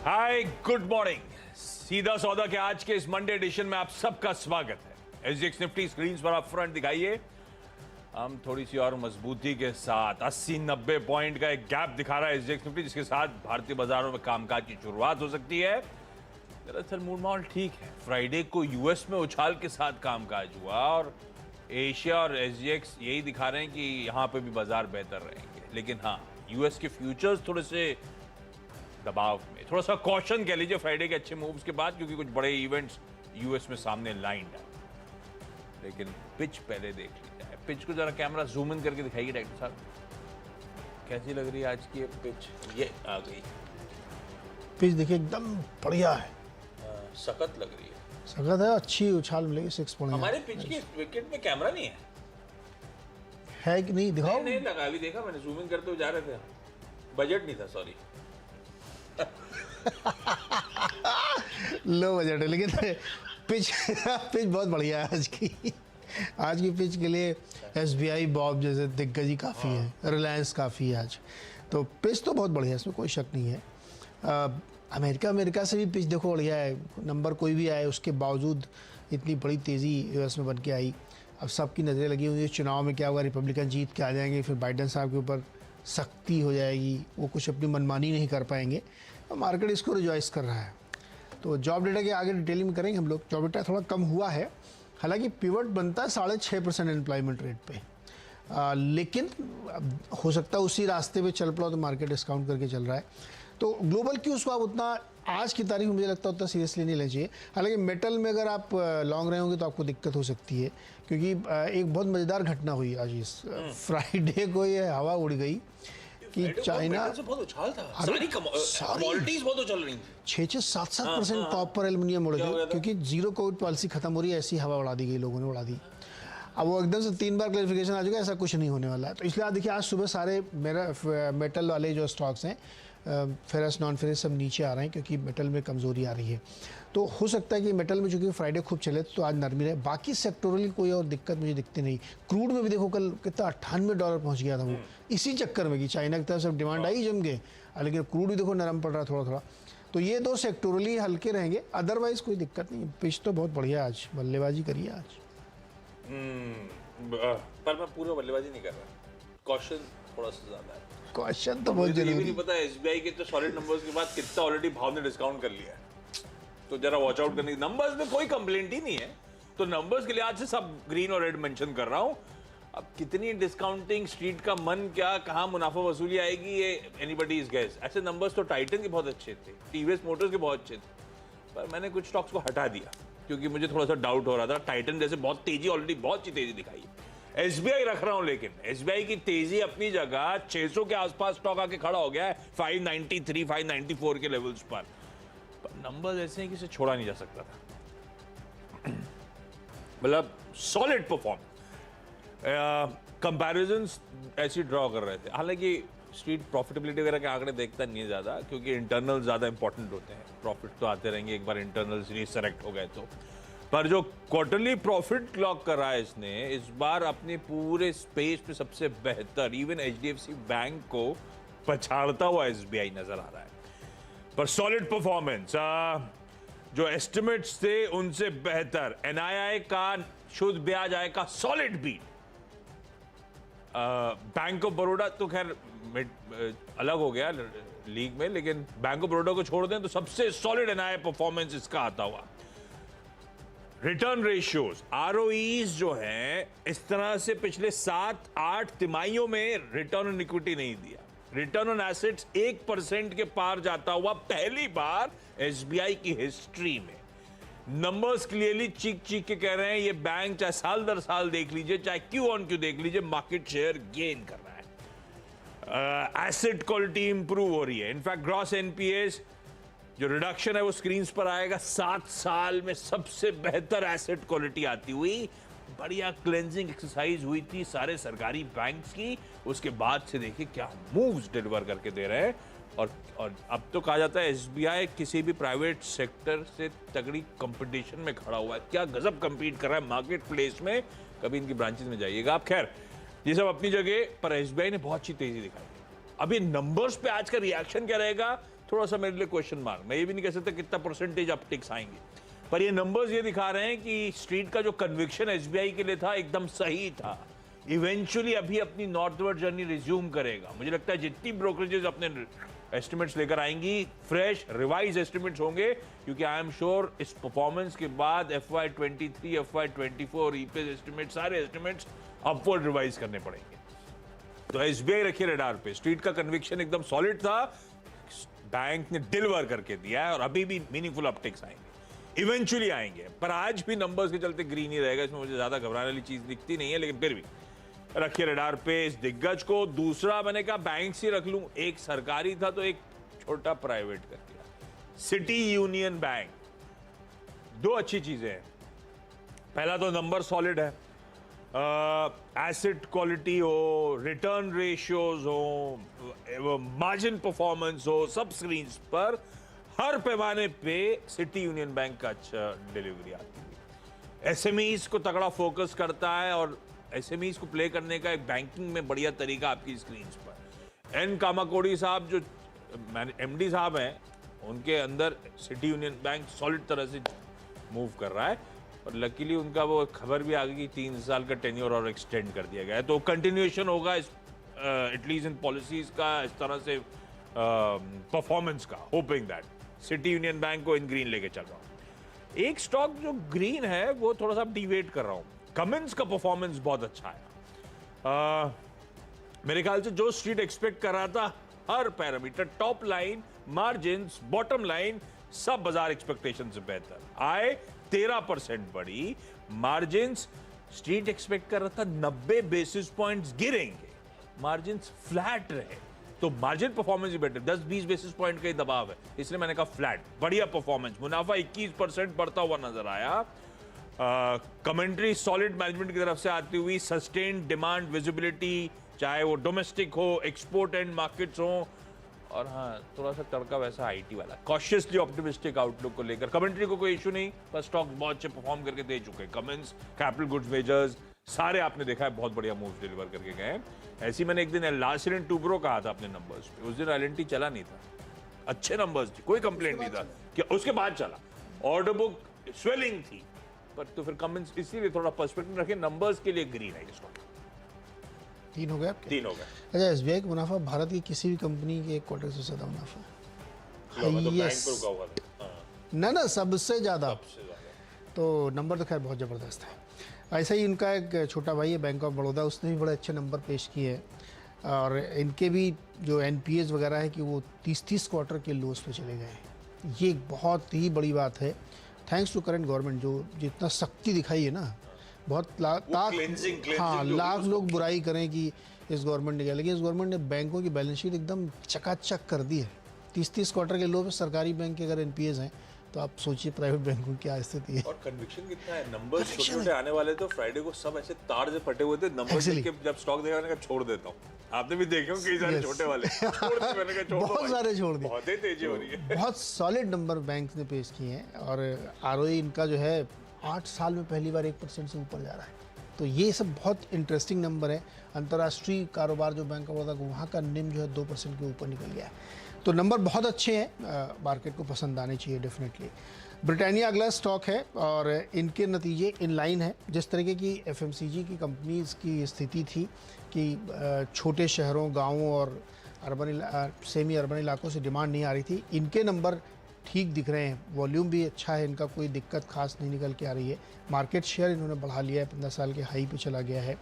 Hi good morning. सीधा सौदा के आज के इस मंडे एडिशन में आप सबका स्वागत है। एसजीएक्स निफ्टी स्क्रीन्स पर आप फ्रंट दिखाइए। हम थोड़ी सी और मजबूती के साथ 80-90 पॉइंट का एक गैप दिखा रहा है एसजीएक्स निफ्टी, जिसके साथ भारतीय बाजारों में कामकाज की शुरुआत हो सकती है। दरअसल मूड माहौल ठीक है। फ्राइडे को यूएस में उछाल के साथ कामकाज हुआ और एशिया और एसजीएक्स यही दिखा रहे हैं कि यहां पे भी बाजार बेहतर रहेंगे। लेकिन हाँ, यूएस के फ्यूचर्स थोड़े से दबाव में, थोड़ा सा कॉशन कह लीजिए फ्राइडे के अच्छे मूव्स के बाद, क्योंकि कुछ बड़े इवेंट्स यूएस में सामने लाइन है। लेकिन पिच पहले देख ली जाए। पिच को जरा कैमरा जूम इन करके दिखाइए डायरेक्टर साहब, कैसी लग रही है आज की पिच? ये आ गई पिच, देखिए एकदम बढ़िया है, सख्त लग रही है। सख्त है, अच्छी उछाल मिलेगी 6 पॉइंट। हमारे पिच की विकेट में कैमरा नहीं है कि नहीं? दिखाओ। नहीं लगा, अभी देखा मैंने, जूम इन करते हुए जा रहे थे, बजट नहीं था, सॉरी। लो बजट है, लेकिन पिच बहुत बढ़िया है आज की पिच के लिए। एसबीआई, बॉब जैसे दिग्गज ही काफ़ी है, रिलायंस काफ़ी है आज, तो पिच तो बहुत बढ़िया है, इसमें कोई शक नहीं है। अमेरिका से भी पिच देखो बढ़िया है। नंबर कोई भी आए उसके बावजूद इतनी बड़ी तेज़ी यूएस में बन के आई। अब सबकी नज़रें लगी हुई है चुनाव में क्या होगा, रिपब्लिकन जीत के आ जाएंगे, फिर बाइडेन साहब के ऊपर सख्ती हो जाएगी, वो कुछ अपनी मनमानी नहीं कर पाएंगे। तो मार्केट इसको रिजॉइस कर रहा है। तो जॉब डेटा के आगे डिटेलिंग में करेंगे हम लोग। जॉब डेटा थोड़ा कम हुआ है, हालांकि पिवट बनता है 6.5% एम्प्लॉयमेंट रेट पे, लेकिन हो सकता है उसी रास्ते पे चल पड़ा, तो मार्केट डिस्काउंट करके चल रहा है। तो ग्लोबल क्यूज को आप उतना आज की तारीख में मुझे लगता है उतना सीरियसली नहीं लेना चाहिए। हालांकि मेटल में अगर आप लॉन्ग रहे होंगे तो आपको दिक्कत हो सकती है, क्योंकि एक बहुत मज़ेदार घटना हुई आज इस फ्राइडे को। ये हवा उड़ गई कि चाइना से बहुत उछाल था, सारी कमोडिटीज बहुत उछल रही थी। 6-7% कॉपर एल्युमिनियम उड़ गए, क्योंकि जीरो कोविड पॉलिसी खत्म हो रही है, ऐसी हवा उड़ा दी गई, लोगों ने उड़ा दी। अब वो एकदम से 3 बार क्लैरिफिकेशन आ चुका है, ऐसा कुछ नहीं होने वाला है। तो इसलिए आप देखिए, आज सुबह सारे मेरा मेटल वाले जो स्टॉक्स हैं, फेरस, नॉन फेरस, सब नीचे आ रहे हैं, क्योंकि मेटल में कमज़ोरी आ रही है। तो हो सकता है कि मेटल में चूंकि फ्राइडे खूब चले तो आज नरमी रहे। बाकी सेक्टोरली कोई और दिक्कत मुझे दिखती नहीं। क्रूड में भी देखो कल कितना $98 पहुंच गया था वो, इसी चक्कर में कि चाइना की तरफ से डिमांड आई जम के, लेकिन क्रूड भी देखो नरम पड़ रहा थोड़ा थोड़ा। तो ये दो सेक्टोरली हल्के रहेंगे, अदरवाइज कोई दिक्कत नहीं। पिच तो बहुत बढ़िया, आज बल्लेबाजी करिए आज। पर मैं पूरा बल्लेबाजी नहीं कर रहा, कॉशन थोड़ा सा ज्यादा है। क्वेश्चन तो बहुत जरूरी है। नहीं पता एसबीआई के तो सॉलिड नंबर्स के बाद कितना ऑलरेडी भाव ने डिस्काउंट कर लिया है, तो जरा वॉच आउट करने। नंबर्स में कोई कंप्लेंट ही नहीं है, तो नंबर्स के लिहाज से सब ग्रीन और रेड मेंशन कर रहा हूं। अब कितनी डिस्काउंटिंग, स्ट्रीट का मन क्या, कहां मुनाफा वसूली आएगी, ये एनीबडी इज गेस। ऐसे नंबर्स तो टाइटन के बहुत अच्छे थे, टीवीएस मोटर्स के बहुत अच्छे थे, पर मैंने कुछ स्टॉक्स को हटा दिया क्योंकि मुझे थोड़ा सा डाउट हो रहा था। टाइटन जैसे बहुत तेजी, ऑलरेडी बहुत अच्छी तेजी दिखाई है। एसबीआई रख रहा हूं, लेकिन एसबीआई की तेजी अपनी जगह, 600 के आसपास स्टॉक आके खड़ा हो गया है 593, 594 के लेवल्स पर नंबर्स ऐसे हैं कि इसे छोड़ा नहीं जा सकता था। मतलब सॉलिड परफॉर्मेंस, कंपैरिजंस ऐसी ड्रॉ कर रहे थे। हालांकि स्ट्रीट प्रॉफिटेबिलिटी वगैरह के आंकड़े देखता नहीं है ज्यादा, क्योंकि इंटरनल ज्यादा इंपॉर्टेंट होते हैं। प्रॉफिट तो आते रहेंगे, एक बार इंटरनल रिसेलेक्ट हो गए तो। पर जो क्वार्टरली प्रॉफिट क्लॉक कर रहा है इसने इस बार, अपने पूरे स्पेस पे सबसे बेहतर, इवन एचडीएफसी बैंक को पछाड़ता हुआ एसबीआई नजर आ रहा है। पर सॉलिड परफॉर्मेंस, जो एस्टिमेट्स थे उनसे बेहतर। एनआईआई का शुद्ध ब्याज आय का solid beat. Bank of Baroda तो खैर अलग हो गया लीग में, लेकिन बैंक ऑफ बड़ौदा को छोड़ दें तो सबसे सॉलिड एनआईआई परफॉर्मेंस इसका आता हुआ। रिटर्न रेशियोज, आरओईज जो हैं, इस तरह से पिछले 7-8 तिमाहियों में रिटर्न ऑन इक्विटी नहीं दिया। रिटर्न ऑन एसेट्स 1% के पार जाता हुआ पहली बार एसबीआई की हिस्ट्री में। नंबर्स क्लियरली चीख के कह रहे हैं ये बैंक, चाहे साल दर साल देख लीजिए, चाहे क्यू ऑन क्यू देख लीजिए, मार्केट शेयर गेन कर रहा है। एसेट क्वालिटी इंप्रूव हो रही है। इनफैक्ट ग्रॉस एनपीएस जो रिडक्शन है वो स्क्रीन पर आएगा। 7 साल में सबसे बेहतर एसेट क्वालिटी आती हुई। बढ़िया क्लेंजिंग एक्सरसाइज हुई थी सारे सरकारी बैंक्स की, उसके बाद से देखिए क्या मूव्स डिलीवर करके दे रहे हैं। और अब तो कहा जाता है एसबीआई किसी भी प्राइवेट सेक्टर से तगड़ी कंपटीशन में खड़ा हुआ है। क्या गजब कंपीट कर रहा है मार्केट प्लेस में, कभी इनकी ब्रांचेस में जाइएगा आप। खैर ये सब अपनी जगह पर, एसबीआई ने बहुत अच्छी तेजी दिखाई। अभी नंबर्स पे आज का रिएक्शन क्या रहेगा थोड़ा सा मेरे लिए क्वेश्चन मार्क। मैं ये भी नहीं कह सकता कितना परसेंटेज अपटिक्स आएंगे, पर ये नंबर्स ये दिखा रहे हैं कि स्ट्रीट का जो कन्विक्शन एसबीआई के लिए था एकदम सही था। इवेंचुअली अभी अपनी नॉर्थवर्ड जर्नी रिज्यूम करेगा। मुझे लगता है जितनी ब्रोकरेजेस अपने एस्टिमेट्स लेकर आएंगी, फ्रेश रिवाइज एस्टिमेट्स होंगे, क्योंकि आई एम श्योर इस परफॉर्मेंस के बाद FY23, FY24 ईपीएस एस्टिमेट, सारे एस्टिमेट्स अपवर्ड रिवाइज करने पड़ेंगे। तो एसबीआई रखिए रडार पे। स्ट्रीट का कन्विक्शन एकदम सॉलिड था, बैंक ने डिलीवर करके दिया है और अभी भी मीनिंगफुल अपटिक्स आएंगे, इवेंचुअली आएंगे। पर आज भी नंबर्स के चलते ग्रीन ही रहेगा, इसमें मुझे ज्यादा घबराने वाली चीज दिखती नहीं है, लेकिन फिर भी रखिए रडार पे इस दिग्गज को। दूसरा मैंने कहा बैंक से रख लूं, एक सरकारी था तो एक छोटा प्राइवेट कर दिया, सिटी यूनियन बैंक। दो अच्छी चीजें हैं। पहला तो नंबर सॉलिड है, एसेट क्वालिटी हो, रिटर्न रेशियोज हो, मार्जिन परफॉर्मेंस हो, सब स्क्रीन पर हर पैमाने पे सिटी यूनियन बैंक का अच्छा डिलीवरी आती है। एसएमईज को तगड़ा फोकस करता है और एसएमईज को प्ले करने का एक बैंकिंग में बढ़िया तरीका आपकी स्क्रीन पर। एन कामाकोड़ी साहब जो एमडी साहब हैं, उनके अंदर सिटी यूनियन बैंक सॉलिड तरह से मूव कर रहा है और लकीली उनका वो खबर भी आ गई कि 3 साल का टेन्योर और एक्सटेंड कर दिया गया है। तो कंटिन्यूएशन होगा इस एटलीस्ट इन पॉलिसीज का, इस तरह से परफॉर्मेंस का। Hoping that city union bank को इन ग्रीन लेके चल रहा हूं। एक स्टॉक जो ग्रीन है वो थोड़ा सा डिवेट कर रहा हूं। कमिंस का परफॉर्मेंस बहुत अच्छा है। मेरे ख्याल से जो स्ट्रीट एक्सपेक्ट कर रहा था, हर parameter, top line, margins, bottom line, सब बाजार एक्सपेक्टेशन से बेहतर। आय 13% बढ़ी, मार्जिन्स स्ट्रीट एक्सपेक्ट कर रहा था 90 बेसिस पॉइंट्स गिरेंगे, मार्जिन्स फ्लैट रहे, तो मार्जिन परफॉर्मेंस भी बेटर, 10-20 बेसिस पॉइंट का ही दबाव है, इसलिए मैंने कहा फ्लैट, बढ़िया परफॉर्मेंस। मुनाफा 21% बढ़ता हुआ नजर आया। कमेंट्री सॉलिड मैनेजमेंट की तरफ से आती हुई, सस्टेन्ड डिमांड विजिबिलिटी, चाहे वो डोमेस्टिक हो, एक्सपोर्ट एंड मार्केट्स हो, और हाँ थोड़ा सा तड़का वैसा आईटी वाला, कॉशियसली ऑप्टिमिस्टिक आउटलुक को लेकर। कमेंट्री को कोई इशू नहीं, पर स्टॉक बहुत अच्छे परफॉर्म करके दे चुके हैं। कमेंस, कैपिटल गुड्स मेजर्स, सारे आपने देखा है बहुत बढ़िया मूव डिलीवर करके गए। ऐसी मैंने एक दिन लास्ट दिन टूब्रो कहा था अपने नंबर्स पे, उस दिन एलएनटी चला नहीं था, अच्छे नंबर्स थी, कोई कंप्लेंट नहीं था कि उसके बाद चला, ऑर्डर बुक स्वेलिंग थी, पर तो फिर कमेंट्स इसीलिए थोड़ा पर्सपेक्टिव रखे, नंबर्स के लिए ग्रीन है स्टॉक। 3 हो गए आपके? 3 हो गए। अच्छा, एसबीआई का मुनाफा भारत की किसी भी कंपनी के एक क्वार्टर से ज्यादा मुनाफा ना सबसे ज्यादा, तो नंबर तो खैर बहुत ज़बरदस्त है। ऐसा ही इनका एक छोटा भाई है बैंक ऑफ बड़ौदा, उसने भी बड़े अच्छे नंबर पेश किए हैं और इनके भी जो एनपीएस वगैरह है कि वो 30 क्वार्टर के लोस पे चले गए हैं। ये एक बहुत ही बड़ी बात है, थैंक्स टू करंट गवर्नमेंट जो जितना सख्ती दिखाई है ना। बहुत लाख लोग बुराई करें कि इस गवर्नमेंट ने किया, लेकिन इस गवर्नमेंट ने बैंकों की बैलेंस शीट एकदम चकाचक कर दी है। 30 क्वार्टर के लो पे सरकारी बैंक के अगर एनपीएस हैं तो आप सोचिए प्राइवेट बैंकों की क्या स्थिति है। और कन्विक्शन कितना है, नंबर्स छोटे-छोटे आने वाले, तो फ्राइडे को सब ऐसे तार से फटे हुए थे, नंबर्स देख के जब स्टॉक देखा मैंने कहा छोड़ देता हूं। आपने भी देखे होंगे कई सारे छोटे वाले छोड़ दिए, मैंने कहा छोड़ दो, बहुत सारे छोड़ दिए, बहुत ही तेजी हो रही है। बहुत सॉलिड नंबर बैंक ने पेश किए हैं और आरओई इनका जो है 8 साल में पहली बार 1% से ऊपर जा रहा है। तो ये सब बहुत इंटरेस्टिंग नंबर है। अंतर्राष्ट्रीय कारोबार जो बैंक ऑफ बड़ौदा का, वहाँ का निम जो है 2% के ऊपर निकल गया है। तो नंबर बहुत अच्छे हैं, मार्केट को पसंद आने चाहिए डेफिनेटली। ब्रिटानिया अगला स्टॉक है और इनके नतीजे इन लाइन है। जिस तरीके की एफएमसीजी की कंपनीज की स्थिति थी कि छोटे शहरों, गाँवों और अर्बन सेमी अर्बन इलाकों से डिमांड नहीं आ रही थी, इनके नंबर ठीक दिख रहे हैं। वॉल्यूम भी अच्छा है, इनका कोई दिक्कत खास नहीं निकल के आ रही है। मार्केट शेयर इन्होंने बढ़ा लिया है, 15 साल के हाई पे चला गया है।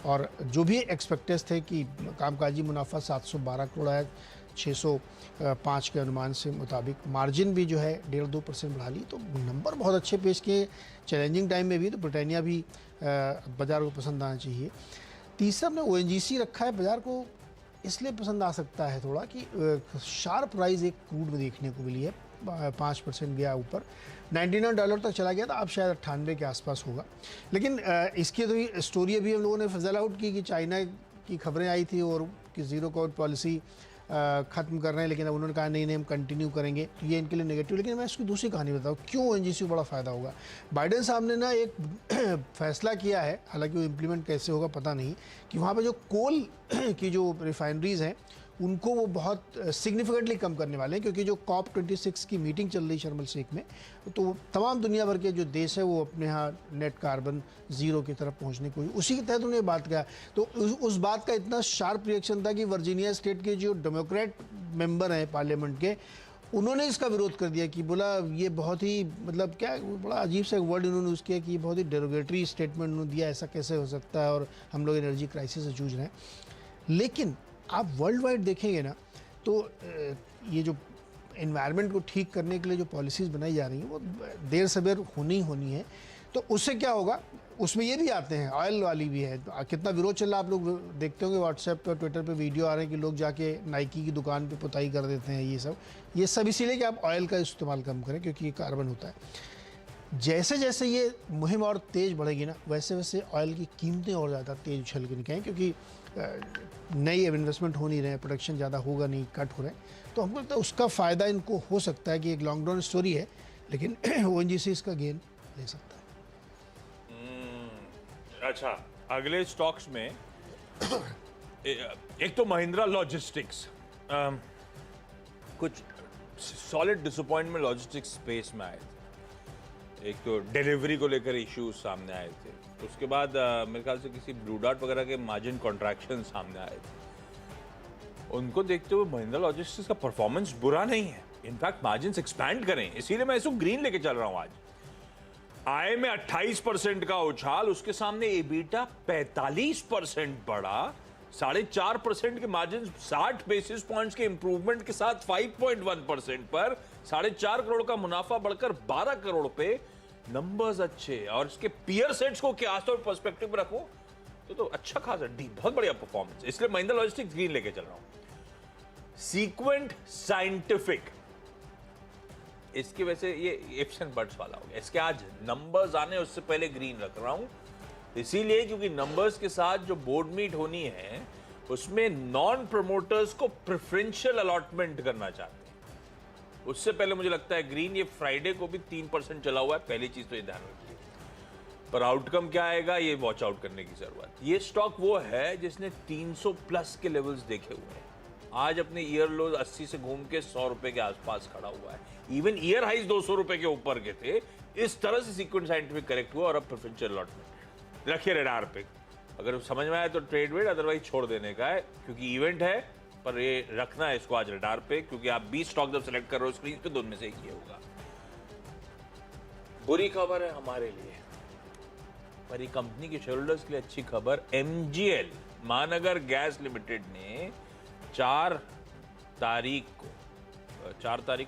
और जो भी एक्सपेक्टेड थे कि कामकाजी मुनाफा 712 करोड़ है, 605 के अनुमान से मुताबिक, मार्जिन भी जो है 1.5-2% बढ़ा ली। तो नंबर बहुत अच्छे पेश किए चैलेंजिंग टाइम में भी। तो ब्रिटानिया भी बाज़ार को पसंद आना चाहिए। तीसरा हमने ओएनजीसी रखा है, बाज़ार को इसलिए पसंद आ सकता है थोड़ा कि शार्प राइज एक क्रूड में देखने को मिली है, 5% गया ऊपर, $99 तक चला गया था, अब शायद 98 के आसपास होगा। लेकिन इसकी तो स्टोरी अभी हम लोगों ने फिजल आउट की कि चाइना की खबरें आई थी और कि ज़ीरो कोविड पॉलिसी ख़त्म कर रहे हैं, लेकिन अब उन्होंने कहा नहीं हम कंटिन्यू करेंगे, तो ये इनके लिए नेगेटिव। लेकिन मैं इसकी दूसरी कहानी बताऊँ क्यों ओएनजीसी को बड़ा फ़ायदा होगा। बाइडेन साहब ने ना एक फैसला किया है, हालांकि वो इम्प्लीमेंट कैसे होगा पता नहीं, कि वहाँ पे जो कोल की जो रिफाइनरीज़ हैं उनको वो बहुत सिग्निफिकेंटली कम करने वाले हैं, क्योंकि जो COP26 की मीटिंग चल रही शर्म एल शेख में, तो तमाम दुनिया भर के जो देश है वो अपने यहाँ नेट कार्बन ज़ीरो की तरफ पहुँचने को, उसी के तहत उन्हें बात किया। तो उस बात का इतना शार्प रिएक्शन था कि वर्जीनिया स्टेट के जो डेमोक्रेट मेंबर हैं पार्लियामेंट के, उन्होंने इसका विरोध कर दिया कि बोला ये बहुत ही मतलब क्या बड़ा अजीब सा वर्ड उन्होंने यूज़ किया कि ये बहुत ही डेरोगेटरी स्टेटमेंट उन्होंने दिया, ऐसा कैसे हो सकता है और हम लोग एनर्जी क्राइसिस से जूझ रहे हैं। लेकिन आप वर्ल्ड वाइड देखेंगे ना, तो ये जो एनवायरनमेंट को ठीक करने के लिए जो पॉलिसीज़ बनाई जा रही हैं वो देर सवेर होनी है। तो उससे क्या होगा, उसमें ये भी आते हैं, ऑयल वाली भी है। तो कितना विरोध चल रहा है, आप लोग देखते होंगे व्हाट्सएप पर ट्विटर पे वीडियो आ रहे हैं कि लोग जाके नाइकी की दुकान पे पुताई कर देते हैं। ये सब इसीलिए कि आप ऑयल का इस्तेमाल कम करें, क्योंकि ये कार्बन होता है। जैसे जैसे ये मुहिम और तेज़ बढ़ेगी ना, वैसे वैसे ऑयल की कीमतें और ज़्यादा तेज़ उछल के निकलेंगी, क्योंकि नई इन्वेस्टमेंट हो नहीं रहे, प्रोडक्शन ज़्यादा होगा नहीं, कट हो रहे हैं। तो हमको लगता है उसका फ़ायदा इनको हो सकता है कि एक लॉन्ग रन स्टोरी है, लेकिन ONGC इसका गेन ले सकता है। अच्छा, अगले स्टॉक्स में एक तो महिंद्रा लॉजिस्टिक्स, कुछ सॉलिड डिसअपॉइंटमेंट लॉजिस्टिक्स स्पेस में आए थे। एक तो डिलीवरी को लेकर इश्यूज सामने आए थे, उसके बाद मेरे ख्याल से किसी ब्लू डार्ट वगैरह के मार्जिन कॉन्ट्रैक्शन सामने आए थे। उनको देखते हुए महिंद्रा लॉजिस्टिक्स का परफॉर्मेंस बुरा नहीं है, इनफैक्ट मार्जिन एक्सपैंड करें, इसीलिए मैं इसको ग्रीन लेके चल रहा हूं। आज आय में 28% का उछाल, उसके सामने एबिटा 45% बढ़ा, 4.5% के मार्जिन 60 बेसिस पॉइंट्स के इंप्रूवमेंट के साथ 5.1% पर 4.5 करोड़ का मुनाफा बढ़कर 12 करोड़ पे। नंबर्स अच्छे, और इसके पीयर सेट्स को क्या और पर्सपेक्टिव में रखो तो अच्छा खासा बहुत बढ़िया परफॉर्मेंस, इसलिए महिंद्रा लॉजिस्टिक्स ग्रीन लेके चल रहा हूं। सीक्वेंट साइंटिफिक, इसकी वजह से ये इफ्स एंड बट्स वाला हो गया, इसके आज नंबर्स आने उससे पहले ग्रीन रख रहा हूं, इसीलिए क्योंकि नंबर्स के साथ जो बोर्ड मीट होनी है उसमें नॉन प्रमोटर्स को प्रेफरेंशियल अलॉटमेंट करना चाहते हैं। उससे पहले मुझे लगता है ग्रीन। ये फ्राइडे को भी 3% चला हुआ है, पहली चीज तो ये ध्यान रखिए, पर आउटकम क्या आएगा ये वॉच आउट करने की जरूरत। ये स्टॉक वो है जिसने 300 प्लस के लेवल्स देखे हुए हैं, आज अपने ईयर लो 80 से घूम के 100 रुपए के आसपास खड़ा हुआ है, इवन ईयर हाइज 200 रुपए के ऊपर के थे। इस तरह से सीक्वेंट साइंटिफिक करेक्ट हुआ और अब प्रेफरेंशियल अलॉटमेंट रखिए रडार पे, अगर समझ में आए तो ट्रेड वेट, अदरवाइज छोड़ देने का है, क्योंकि इवेंट है, पर ये रखना है इसको आज रडार पे, क्योंकि आप 20 स्टॉक जब सेलेक्ट कर रहे हो स्क्रीन पे, दोनों में से एक ही होगा। बुरी खबर है हमारे लिए, पर ये कंपनी के शेयरहोल्डर्स के लिए अच्छी खबर। MGL महानगर गैस लिमिटेड ने 4 तारीख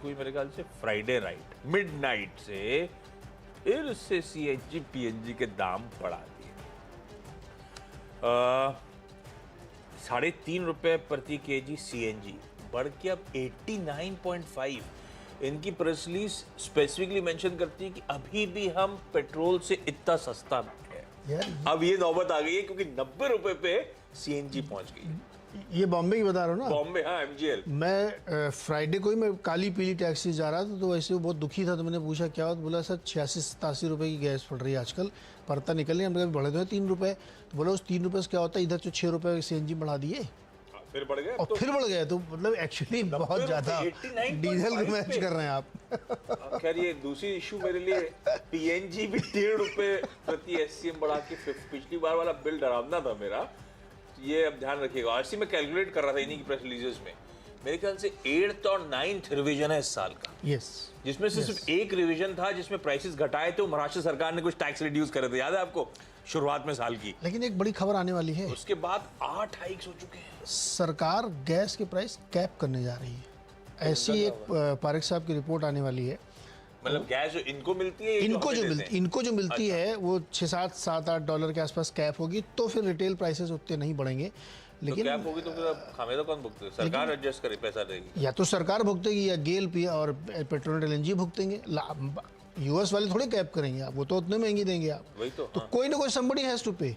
हुई मेरे ख्याल से फ्राइडे राइट मिडनाइट से फिर से CNG PNG के दाम बढ़ा दिए। 3.5 रुपए प्रति केजी CNG बढ़ के अब 89.5। इनकी प्रेस रिलीज स्पेसिफिकली मेंशन करती है कि अभी भी हम पेट्रोल से इतना सस्ता है। अब ये नौबत आ गई है क्योंकि 90 रुपए पे CNG पहुंच गई है। ये बॉम्बे की बता रहा हूँ ना, बॉम्बे, हाँ MGL। मैं फ्राइडे को ही मैं काली पीली टैक्सी जा रहा था, तो वैसे वो बहुत दुखी था, तो मैंने पूछा क्या हुआ, तो बोला सर 86-87 रुपए की गैस पड़ रही है आजकल, पड़ता निकल रही है, हमने बढ़े तो है 3 रुपए। तो बोला उस 3 रुपए से क्या होता है, इधर तो 6 रुपए CNG बढ़ा दिए फिर बढ़ गए, और फिर बढ़ गए, तो मतलब एक्चुअली बहुत ज्यादा डीजल को मैच कर रहे हैं आप। खैर ये दूसरी इशू मेरे लिए, PNG भी 1.5 रुपए प्रति SCM बढ़ा के पिछली बार वाला बिल डरावना था मेरा, ये अब ध्यान रखिएगा। आरसी में कैलकुलेट कर रहा था इन्हीं की प्रेस रिलीजेस में, मेरे ख्याल से 8th और 9th रिवीजन है इस साल का, जिसमें से सिर्फ एक रिवीजन था जिसमें प्राइसेस घटाए थे, महाराष्ट्र सरकार ने कुछ टैक्स रिड्यूस करे थे, याद है आपको, शुरुआत में साल की। लेकिन एक बड़ी खबर आने वाली है, उसके बाद 8 हाइक्स हो चुके हैं। सरकार गैस के प्राइस कैप करने जा रही है, ऐसी एक पारेख साहब की रिपोर्ट आने वाली है। मतलब गैस जो इनको मिलती है, इनको जो मिलती है वो 6-7-8 डॉलर के आसपास कैप होगी, तो फिर रिटेल प्राइसेस उतने नहीं बढ़ेंगे। लेकिन कैप होगी तो फिर खामेदा कौन भुगतेगा, सरकार एडजस्ट करे, पैसा देगी, या तो सरकार भुगतेगी या गेल पी और पेट्रोनेट LNG भुगतेंगे। US वाले थोड़े कैप करेंगे, आप वो तो उतने महंगी देंगे आप, वही तो कोई ना कोई somebody has to pay,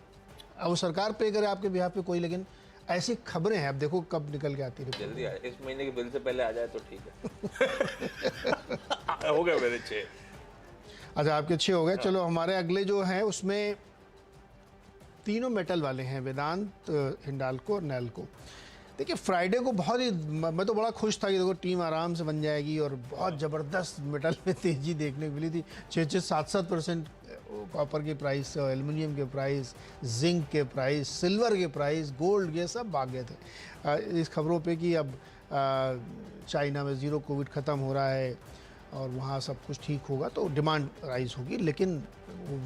अब वो सरकार पे करे आपके बिहाफ पे कोई। लेकिन ऐसी खबरें हैं, अब देखो कब निकल के आती है। जल्दी आए, इस महीने के बिल से पहले आ जाए तो ठीक है। हो गए मेरे 6। अच्छा आपके 6 हो गए। चलो हमारे अगले जो हैं उसमें तीनों मेटल वाले हैं, वेदांत, हिंडाल्को और नैल्को। देखिए फ्राइडे को बहुत ही मैं तो बड़ा खुश था कि देखो टीम आराम से बन जाएगी और बहुत ज़बरदस्त मेटल में तेज़ी देखने को मिली थी। 6-7% कॉपर के प्राइस, एल्युमिनियम के प्राइस, जिंक के प्राइस, सिल्वर के प्राइस, गोल्ड, ये सब भाग गए थे इस खबरों पे कि अब चाइना में ज़ीरो कोविड ख़त्म हो रहा है और वहाँ सब कुछ ठीक होगा तो डिमांड राइज होगी। लेकिन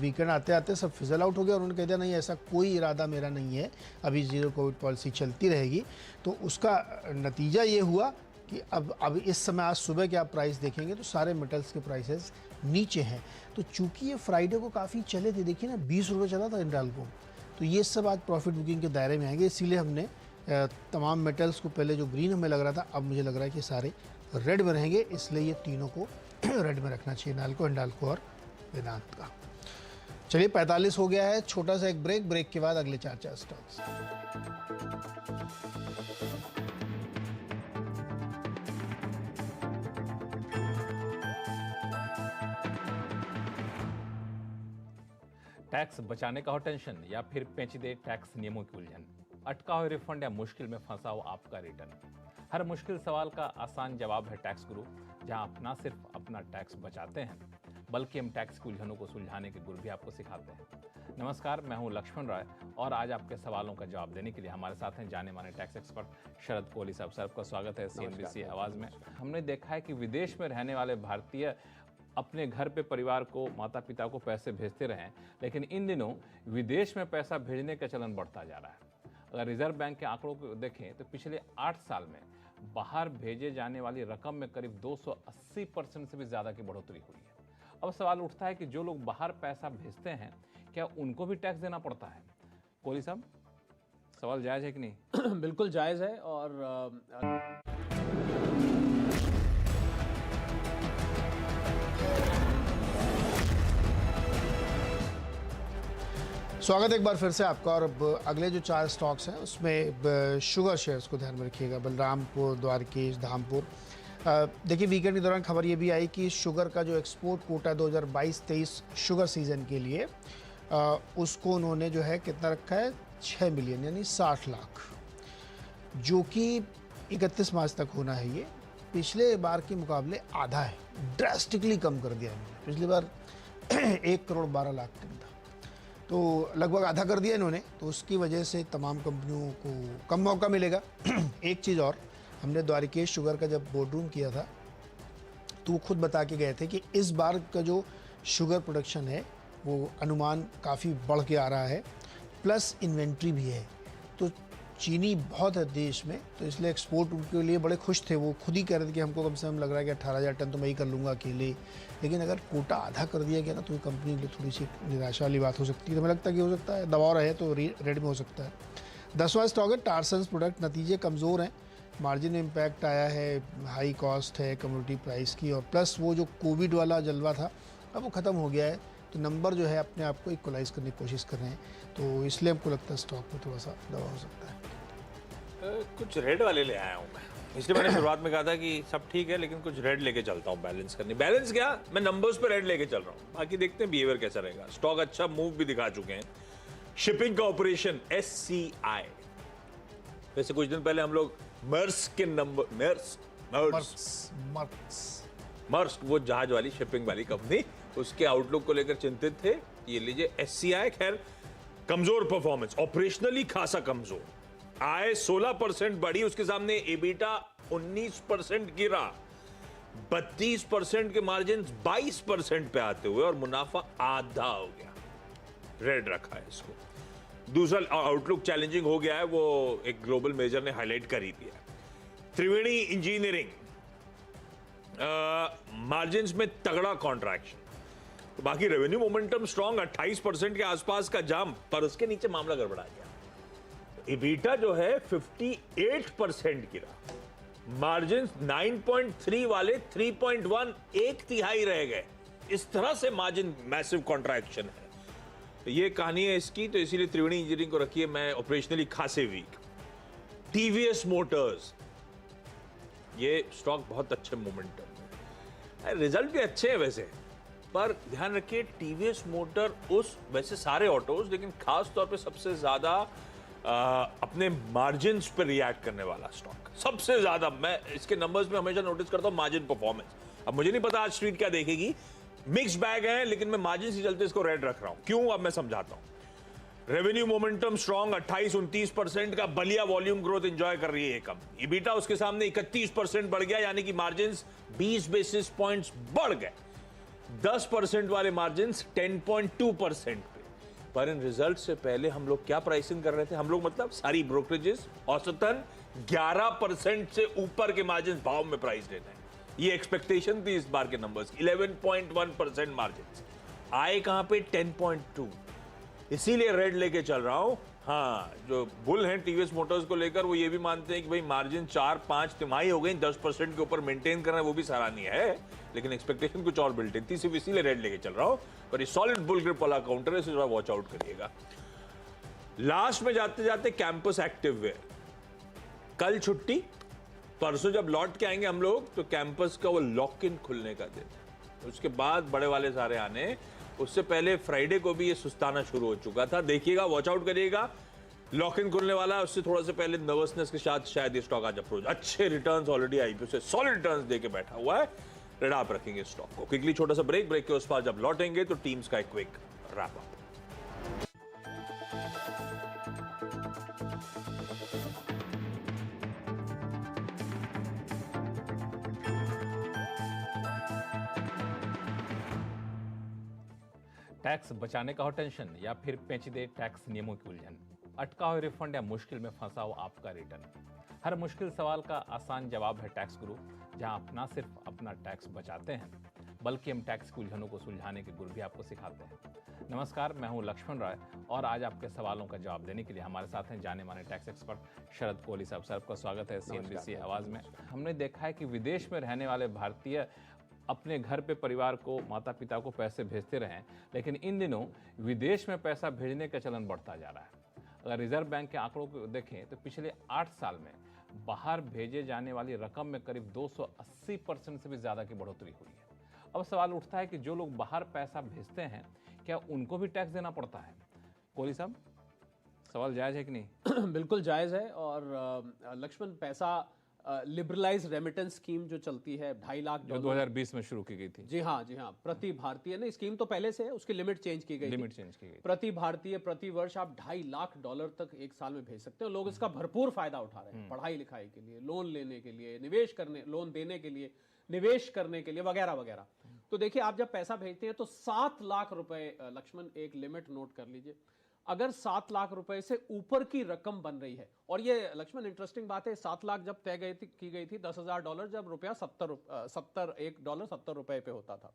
वीकेंड आते आते सब फिजल आउट हो गया और उन्होंने कह दिया नहीं ऐसा कोई इरादा मेरा नहीं है, अभी ज़ीरो कोविड पॉलिसी चलती रहेगी। तो उसका नतीजा ये हुआ कि अब इस समय आज सुबह के आप प्राइस देखेंगे तो सारे मेटल्स के प्राइसेस नीचे हैं। तो चूंकि ये फ्राइडे को काफ़ी चले थे, देखिए ना 20 रुपये चला था हिंडाल्को, तो ये सब आज प्रॉफिट बुकिंग के दायरे में आएंगे। इसीलिए हमने तमाम मेटल्स को पहले जो ग्रीन हमें लग रहा था अब मुझे लग रहा है कि सारे रेड में रहेंगे, इसलिए ये तीनों को रेड में रखना चाहिए, नाल्को, हिंडाल्को और वेदांत का। चलिए 45 हो गया है, छोटा सा एक ब्रेक के बाद अगले 4 स्टॉक्स। टैक्स बचाने का हो टेंशन या फिर पेचीदे टैक्स नियमों की उलझन, अटका हो रिफंड या मुश्किल में फंसा हो आपका रिटर्न, हर मुश्किल सवाल का आसान जवाब है टैक्स गुरु, जहां आप ना सिर्फ अपना टैक्स बचाते हैं बल्कि हम टैक्स की उलझनों को सुलझाने के गुर भी आपको सिखाते हैं। नमस्कार, मैं हूं लक्ष्मण राय और आज आपके सवालों का जवाब देने के लिए हमारे साथ हैं जाने माने टैक्स एक्सपर्ट शरद कोहली साहब। सर, आपका स्वागत है CNBC आवाज़ में। हमने देखा है कि विदेश में रहने वाले भारतीय अपने घर पे परिवार को, माता पिता को पैसे भेजते रहें, लेकिन इन दिनों विदेश में पैसा भेजने का चलन बढ़ता जा रहा है। अगर रिजर्व बैंक के आंकड़ों को देखें तो पिछले 8 साल में बाहर भेजे जाने वाली रकम में करीब 280% से भी ज़्यादा की बढ़ोतरी हुई है। अब सवाल उठता है कि जो लोग बाहर पैसा भेजते हैं क्या उनको भी टैक्स देना पड़ता है? कोहली साहब, सवाल जायज़ है कि नहीं? बिल्कुल जायज़ है। और स्वागत एक बार फिर से आपका। और अब अगले जो 4 स्टॉक्स हैं उसमें शुगर शेयर्स को ध्यान में रखिएगा, बलरामपुर, द्वारकेश, धामपुर। देखिए वीकेंड के दौरान खबर ये भी आई कि शुगर का जो एक्सपोर्ट कोटा 2022-23 शुगर सीज़न के लिए उसको उन्होंने जो है कितना रखा है, 6 मिलियन यानी 60 लाख, जो कि 31 मार्च तक होना है। ये पिछले बार के मुकाबले आधा है, ड्रास्टिकली कम कर दिया इन्होंने। पिछली बार 1 करोड़ 12 लाख टन था, तो लगभग आधा कर दिया इन्होंने। तो उसकी वजह से तमाम कंपनियों को कम मौका मिलेगा। एक चीज़ और, हमने द्वारिकेश शुगर का जब बोर्ड रूम किया था तो वो खुद बता के गए थे कि इस बार का जो शुगर प्रोडक्शन है वो अनुमान काफ़ी बढ़ के आ रहा है, प्लस इन्वेंट्री भी है। तो चीनी बहुत है देश में, तो इसलिए एक्सपोर्ट के लिए बड़े खुश थे। वो खुद ही कह रहे थे कि हमको कम से कम लग रहा है कि 18,000 टन तो मैं ही कर लूँगा अकेले। लेकिन अगर कोटा आधा कर दिया गया ना तो कंपनी के लिए थोड़ी सी निराशा वाली बात हो सकती है। तो हमें लगता है कि हो सकता है दबाव रहे तो रेड में हो सकता है। 10वां स्टॉक है टारसन्स प्रोडक्ट। नतीजे कमज़ोर हैं, मार्जिन में इम्पैक्ट आया है, हाई कॉस्ट है कमोडिटी प्राइस की, और प्लस वो जो कोविड वाला जलवा था अब वो ख़त्म हो गया है। तो नंबर जो है अपने आप को इक्वलाइज करने की कोशिश कर रहे हैं, तो इसलिए हमको लगता है स्टॉक में थोड़ा सा दबाव हो सकता है। कुछ रेड वाले ले आया हूँ मैं, इसलिए मैंने शुरुआत में कहा था कि सब ठीक है लेकिन कुछ रेड लेके चलता हूँ बैलेंस करने। बैलेंस क्या, मैं नंबर्स पे रेड लेके चल रहा हूँ, बाकी देखते हैं बिहेवियर कैसा रहेगा। स्टॉक अच्छा मूव भी दिखा चुके हैं। शिपिंग कॉर्पोरेशन SCI, वैसे कुछ दिन पहले हम लोग मर्स्क के नंबर, मर्स्क वो जहाज वाली शिपिंग वाली कंपनी, उसके आउटलुक को लेकर चिंतित थे। ये लीजिए SCI, खैर कमजोर परफॉर्मेंस, ऑपरेशनली खासा कमजोर। आय 16% बढ़ी, उसके सामने एबिटा 19% गिरा, 32% के मार्जिन 22% पे आते हुए, और मुनाफा आधा हो गया। रेड रखा है इसको। दूसरा आउटलुक चैलेंजिंग हो गया है, वो एक ग्लोबल मेजर ने हाईलाइट कर ही दिया। त्रिवेणी इंजीनियरिंग मार्जिन्स में तगड़ा कॉन्ट्रैक्शन, तो बाकी रेवेन्यू मोमेंटम स्ट्रॉन्ग, 28% के आसपास का जाम, पर उसके नीचे मामला गड़बड़ा गया। एबिटा जो है 58% गिरा, मार्जिन 9.3 वाले 3.1, 1/3 रह गए। इस तरह से मार्जिन मैसिव कॉन्ट्रैक्शन है। तो ये कहानी है इसकी, तो इसीलिए त्रिवेणी इंजीनियरिंग को रखिए मैं ऑपरेशनली खासे वीक। टीवीएस मोटर्स, ये स्टॉक बहुत अच्छे मोमेंटम में, रिजल्ट भी अच्छे हैं वैसे, पर ध्यान रखिए टीवीएस मोटर उस, वैसे सारे ऑटोज, लेकिन खास तौर पे सबसे ज्यादा अपने मार्जिन्स पर रिएक्ट करने वाला स्टॉक सबसे ज्यादा। मैं इसके नंबर्स में हमेशा नोटिस करता हूं मार्जिन परफॉर्मेंस। अब मुझे नहीं पता आज स्ट्रीट क्या देखेगी, मिक्स बैग है, लेकिन मैं मार्जिन से चलते इसको रेड रख रहा हूं। क्यों, अब मैं समझाता हूं। रेवेन्यू मोमेंटम स्ट्रॉन्ग, 28-29% का बलिया वॉल्यूम ग्रोथ एंजॉय कर रही है ये कंपनी। ईबिटा उसके सामने 31% बढ़ गया, यानी कि मार्जिन 20 बेसिस पॉइंट्स बढ़ गए। 10% वाले मार्जिन 10.2% पे। पर इन रिजल्ट से पहले हम लोग क्या प्राइसिंग कर रहे थे? हम लोग मतलब सारी ब्रोकरेजेस औसतन 11% से ऊपर के मार्जिन भाव में प्राइस देते हैं। ये एक्सपेक्टेशन थी इस बार के नंबर्स की। 11.1% मार्जिन आए कहां पे? 10.2। इसीलिए रेड लेके चल रहा हूं। हाँ, जो बुल हैं टीवीएस मोटर्स को लेकर, वो ये भी मानते हैं कि भाई मार्जिन 4-5 तिमाही हो गई, 10% के ऊपर मेंटेन करना है, वो भी सराहनीय है, लेकिन एक्सपेक्टेशन कुछ और बिल्ट इन थी। सिर्फ इसीलिए रेड लेके चल रहा हूं। पर ये सॉलिड बुल ग्रिप वाला काउंटर है, इसे जरा वॉच आउट करिएगा। लास्ट में जाते जाते कैंपस एक्टिव वेयर, कल छुट्टी, परसों जब लौट के आएंगे हम लोग तो कैंपस का वो लॉक इन खुलने का दिन, उसके बाद बड़े वाले सारे आने। उससे पहले फ्राइडे को भी ये सुस्ताना शुरू हो चुका था। देखिएगा, वॉच आउट करिएगा, लॉक इन खुलने वाला है। उससे थोड़ा से पहले नर्वसनेस के साथ शायद ये स्टॉक आज अप्रोच। अच्छे रिटर्न्स ऑलरेडी आईपीओ से सॉलिड रिटर्न्स देके बैठा हुआ है। रेड आप रखेंगे स्टॉक को। क्विकली छोटा सा ब्रेक के उस पार जब लौटेंगे तो टीम्स का एक क्विक रैप अप। टैक्स बचाने का हो टेंशन या फिर पेचीदे टैक्स नियमों की उलझन, अटका हुआ रिफंड या मुश्किल में फंसा हो आपका रिटर्न, हर मुश्किल सवाल का आसान जवाब है टैक्स गुरु, जहां आप ना सिर्फ अपना टैक्स बचाते हैं बल्कि हम टैक्स की उलझनों को सुलझाने के गुर भी आपको सिखाते हैं। नमस्कार, मैं हूं लक्ष्मण राय और आज आपके सवालों का जवाब देने के लिए हमारे साथ हैं जाने माने टैक्स एक्सपर्ट शरद कोहली साहब। सर, आपका स्वागत है CNBC आवाज में। हमने देखा है कि विदेश में रहने वाले भारतीय अपने घर पे परिवार को, माता पिता को पैसे भेजते रहें, लेकिन इन दिनों विदेश में पैसा भेजने का चलन बढ़ता जा रहा है। अगर रिजर्व बैंक के आंकड़ों को देखें तो पिछले 8 साल में बाहर भेजे जाने वाली रकम में करीब 280% से भी ज़्यादा की बढ़ोतरी हुई है। अब सवाल उठता है कि जो लोग बाहर पैसा भेजते हैं, क्या उनको भी टैक्स देना पड़ता है? कोहली साहब, सवाल जायज़ है कि नहीं? बिल्कुल जायज़ है। और लक्ष्मण, पैसा लिबरलाइज रेमिटेंस स्कीम जो चलती है 2.5 लाख जो 2020 में शुरू की गई थी। जी हाँ, प्रति भारतीय ने, स्कीम तो पहले से है, उसकी लिमिट चेंज की गई थी। प्रति भारतीय प्रति वर्ष आप $2.5 लाख तक एक साल में भेज सकते हो। लोग इसका भरपूर फायदा उठा रहे हैं, पढ़ाई लिखाई के लिए, लोन लेने के लिए, निवेश करने, लोन देने के लिए, निवेश करने के लिए, वगैरह वगैरह। तो देखिए, आप जब पैसा भेजते हैं तो 7 लाख रुपए, लक्ष्मण एक लिमिट नोट कर लीजिए, अगर 7 लाख रुपए से ऊपर की रकम बन रही है, और ये लक्ष्मण इंटरेस्टिंग बात है, 7 लाख जब तय की गई थी $10,000 जब रुपया $1 70 रुपए पे होता था,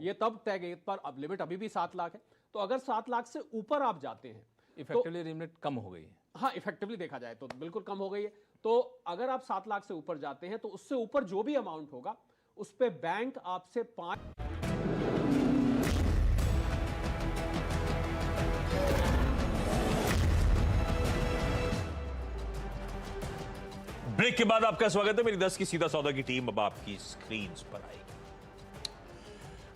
ये तब तय गई, पर अब लिमिट अभी भी 7 लाख है। तो अगर 7 लाख से ऊपर आप जाते हैं, इफेक्टिवली लिमिट कम हो गई है। हाँ, इफेक्टिवली देखा जाए तो बिल्कुल कम हो गई है। तो अगर आप 7 लाख से ऊपर जाते हैं तो उससे ऊपर जो भी अमाउंट होगा उस पे बैंक आपसे 5। ब्रेक के बाद आपका स्वागत है। मेरी 10 की सीधा सौदा की टीम अब आपकी स्क्रीन पर आएगी।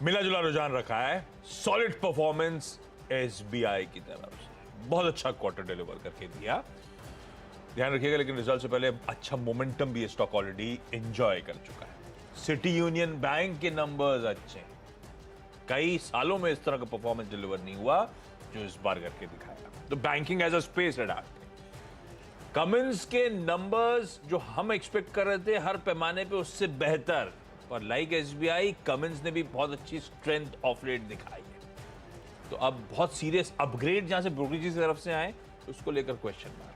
मिला जुला रुझान रखा है, सॉलिड परफॉर्मेंस SBI की तरफ से, बहुत अच्छा क्वार्टर डिलीवर करके दिया, ध्यान रखिएगा। लेकिन रिजल्ट से पहले अच्छा मोमेंटम भी ये स्टॉक ऑलरेडी एंजॉय कर चुका है। सिटी यूनियन बैंक के नंबर्स अच्छे हैं, कई सालों में इस तरह का परफॉर्मेंस डिलीवर नहीं हुआ जो इस बार करके दिखाया। तो banking as a space adapt. Cummins के नंबर्स जो हम एक्सपेक्ट कर रहे थे हर पैमाने पे उससे बेहतर, और लाइक SBI कमिंस ने भी बहुत अच्छी स्ट्रेंथ ऑफ लेट दिखाई है। तो अब बहुत सीरियस अपग्रेड जहां से ब्रोकरेज की तरफ से आए उसको लेकर क्वेश्चन मार्क।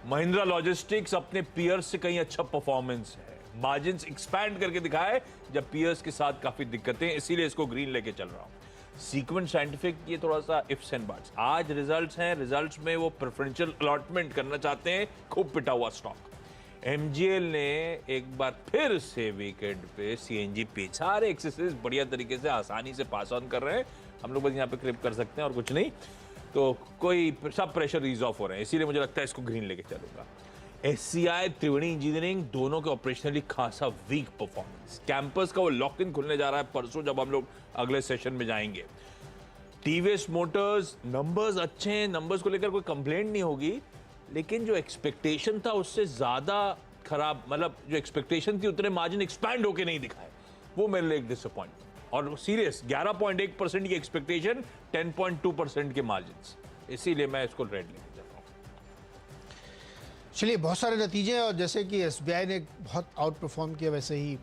महिंद्रा लॉजिस्टिक्स अपने पीयर्स से कहीं अच्छा परफॉर्मेंस है, मार्जिन्स एक्सपैंड करके दिखाए जब पीयर्स के साथ काफी दिक्कतें, इसीलिए इसको ग्रीन लेके चल रहा हूं। सीक्वेंट साइंटिफिक ये थोड़ा सा इफ्स एंड बट्स। आज रिजल्ट्स हैं, रिजल्ट्स में वो प्रेफरेंशियल अलॉटमेंट करना चाहते हैं, खूब पिटा हुआ स्टॉक। MGL ने एक बार फिर से वीकेंड पे CNG पे सारे एक्सेसेस बढ़िया तरीके से आसानी से पास ऑन कर रहे हैं। हम लोग बस यहाँ पे क्लिप कर सकते हैं और कुछ नहीं, तो कोई सब प्रेशर रीज ऑफ हो रहे हैं, इसीलिए मुझे लगता है इसको ग्रीन लेके चलूंगा। SCI त्रिवेणी इंजीनियरिंग दोनों के ऑपरेशनली खासा वीक परफॉर्मेंस। कैंपस का वो लॉक इन खुलने जा रहा है परसों जब हम लोग अगले सेशन में जाएंगे। TVS मोटर्स नंबर्स अच्छे हैं, नंबर्स को लेकर कोई कंप्लेंट नहीं होगी, लेकिन जो एक्सपेक्टेशन था उससे ज़्यादा खराब, मतलब जो एक्सपेक्टेशन थी उतने मार्जिन एक्सपैंड होके नहीं दिखाए, वो मेरे लिए एक डिसअपॉइंटमेंट। और सीरियस 11.1% की एक्सपेक्टेशन, 10.2% के मार्जिन, इसीलिए मैं इसको रेड लेके जाता हूँ। चलिए, बहुत सारे नतीजे हैं और जैसे कि एसबीआई ने बहुत आउट परफॉर्म किया, वैसे ही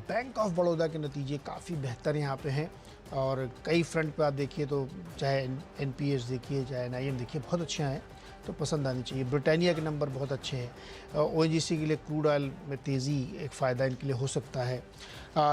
बैंक ऑफ बड़ौदा के नतीजे काफ़ी बेहतर यहाँ पे हैं और कई फ्रंट पे आप देखिए तो चाहे एनपीएस देखिए, चाहे एनआईएम देखिए, बहुत अच्छे हैं, तो पसंद आनी चाहिए। ब्रिटानिया के नंबर बहुत अच्छे हैं। ओएनजीसी के लिए क्रूड ऑयल में तेज़ी एक फ़ायदा इनके लिए हो सकता है।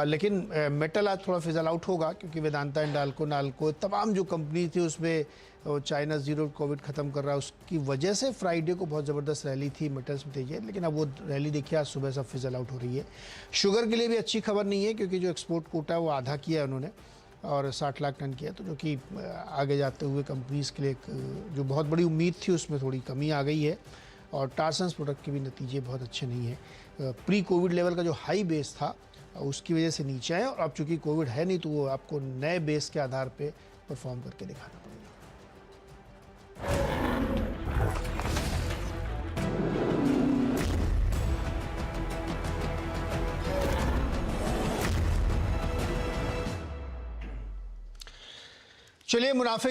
लेकिन मेटल आज थोड़ा फिजल आउट होगा क्योंकि वेदांता, नाल्को तमाम जो कंपनी थी उसमें चाइना जीरो कोविड ख़त्म कर रहा है, उसकी वजह से फ्राइडे को बहुत ज़बरदस्त रैली थी, मेटल्स में तेजी है, लेकिन अब वो रैली देखिए आज सुबह सब फिजल आउट हो रही है। शुगर के लिए भी अच्छी खबर नहीं है क्योंकि जो एक्सपोर्ट कोटा है वो आधा किया है उन्होंने और 60 लाख टन किया, तो जो कि आगे जाते हुए कंपनीज़ के लिए जो बहुत बड़ी उम्मीद थी उसमें थोड़ी कमी आ गई है। और टार्सन्स प्रोडक्ट के भी नतीजे बहुत अच्छे नहीं हैं। प्री कोविड लेवल का जो हाई बेस था उसकी वजह से नीचे आए और अब चूंकि कोविड है नहीं तो वो आपको नए बेस के आधार पे परफॉर्म करके दिखाना पड़ेगा। चलिए, मुनाफे